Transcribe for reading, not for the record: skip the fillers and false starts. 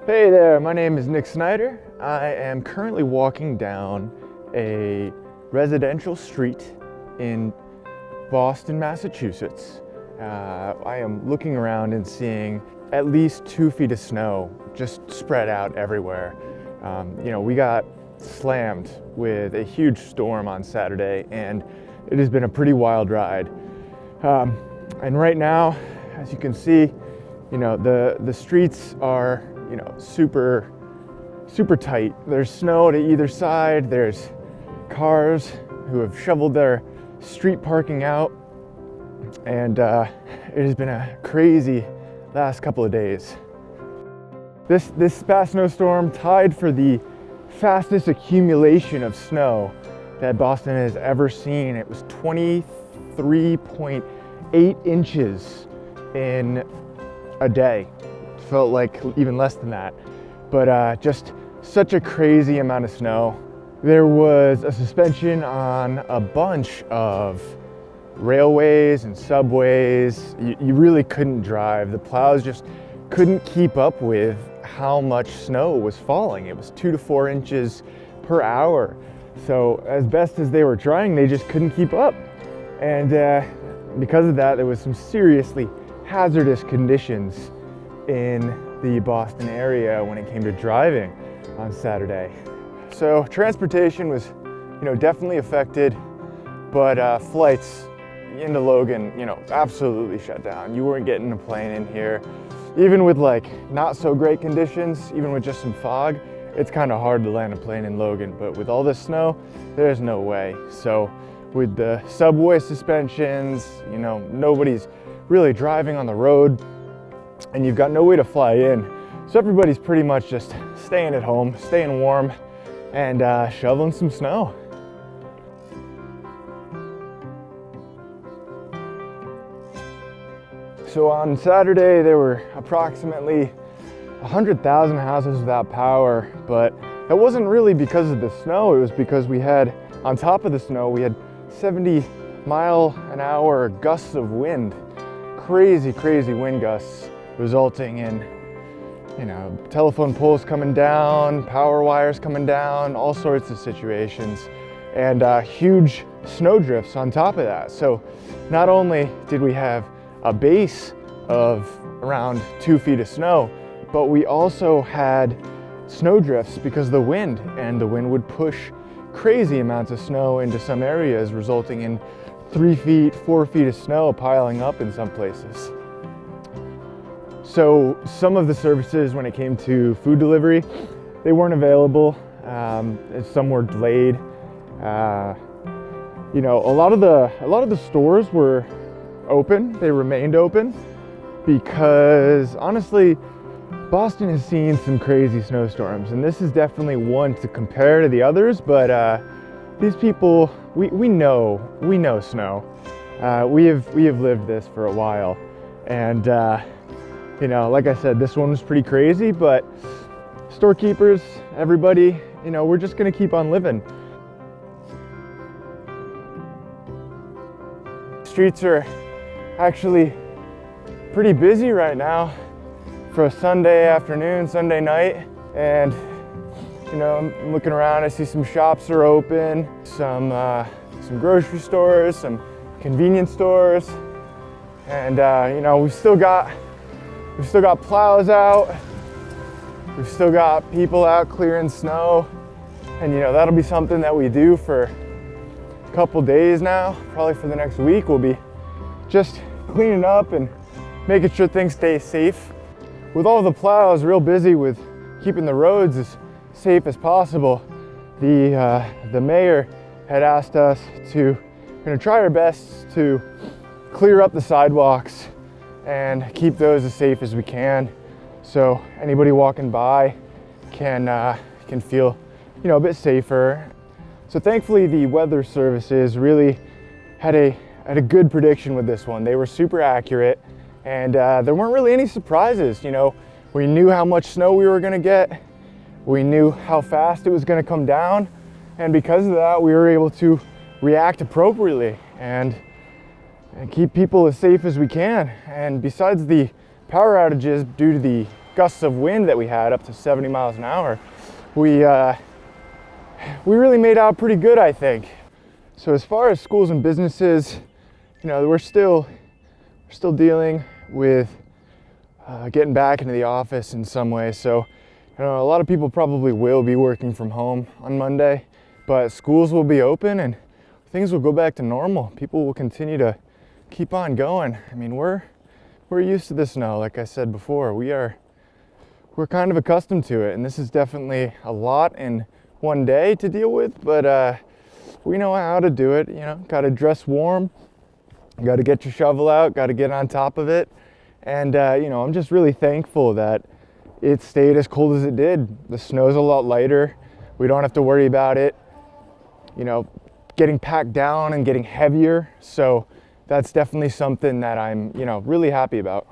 Hey there, my name is Nick Sneider. I am currently walking down a residential street in Boston, Massachusetts. I am looking around and seeing at least 2 feet of snow just spread out everywhere. We got slammed with a huge storm on Saturday, and it has been a pretty wild ride. And right now, as you can see, the streets are super tight. There's snow to either side. There's cars who have shoveled their street parking out, and it has been a crazy last couple of days. This past snowstorm tied for the fastest accumulation of snow that Boston has ever seen. It was 23.8 inches in a day. Felt like even less than that, but just such a crazy amount of snow. There was a suspension on a bunch of railways and subways. You really couldn't drive. The plows just couldn't keep up with how much snow was falling. It was 2 to 4 inches per hour. So as best as they were trying, they just couldn't keep up. And because of that, there was some seriously hazardous conditions in the Boston area when it came to driving on Saturday. So transportation was, definitely affected, but flights into Logan, absolutely shut down. You weren't getting a plane in here. Even with not so great conditions, even with just some fog, it's kind of hard to land a plane in Logan, but with all this snow, there's no way. So with the subway suspensions, nobody's really driving on the road, and you've got no way to fly in. So everybody's pretty much just staying at home, staying warm, and shoveling some snow. So on Saturday, there were approximately 100,000 houses without power, but that wasn't really because of the snow. It was because we had, on top of the snow, we had 70-mile-an-hour gusts of wind. Crazy wind gusts, resulting in, telephone poles coming down, power wires coming down, all sorts of situations, and huge snow drifts on top of that. So not only did we have a base of around 2 feet of snow, but we also had snow drifts because of the wind, and the wind would push crazy amounts of snow into some areas, resulting in 3 feet, 4 feet of snow piling up in some places. So some of the services, when it came to food delivery, they weren't available. Some were delayed. A lot of the stores were open. They remained open because honestly, Boston has seen some crazy snowstorms, and this is definitely one to compare to the others. But these people, we know snow. We have lived this for a while, and like I said, this one was pretty crazy. But storekeepers, everybody, we're just gonna keep on living. Streets are actually pretty busy right now for a Sunday afternoon, Sunday night, and I'm looking around. I see some shops are open, some grocery stores, some convenience stores, and we've still got plows out. We've still got people out clearing snow, and that'll be something that we do for a couple days now. Probably for the next week, we'll be just cleaning up and making sure things stay safe. With all the plows real busy with keeping the roads as safe as possible, the mayor had asked us to try our best to clear up the sidewalks and keep those as safe as we can, so anybody walking by can feel a bit safer. So thankfully, the weather services really had a good prediction with this one. They were super accurate, and there weren't really any surprises. We knew how much snow we were going to get. We knew how fast it was going to come down, and because of that, we were able to react appropriately and keep people as safe as we can. And besides the power outages due to the gusts of wind that we had, up to 70 miles an hour, we really made out pretty good, I think. So as far as schools and businesses, you know, we're still dealing with getting back into the office in some way. So, you know, a lot of people probably will be working from home on Monday, but schools will be open and things will go back to normal. People will continue to keep on going. I mean, we're used to the snow, like I said before. We're kind of accustomed to it, and this is definitely a lot in one day to deal with, but we know how to do it. You know, got to dress warm, got to get your shovel out, got to get on top of it. And you know, I'm just really thankful that it stayed as cold as it did. The snow's a lot lighter. We don't have to worry about it, you know, getting packed down and getting heavier. So that's definitely something that I'm, you know, really happy about.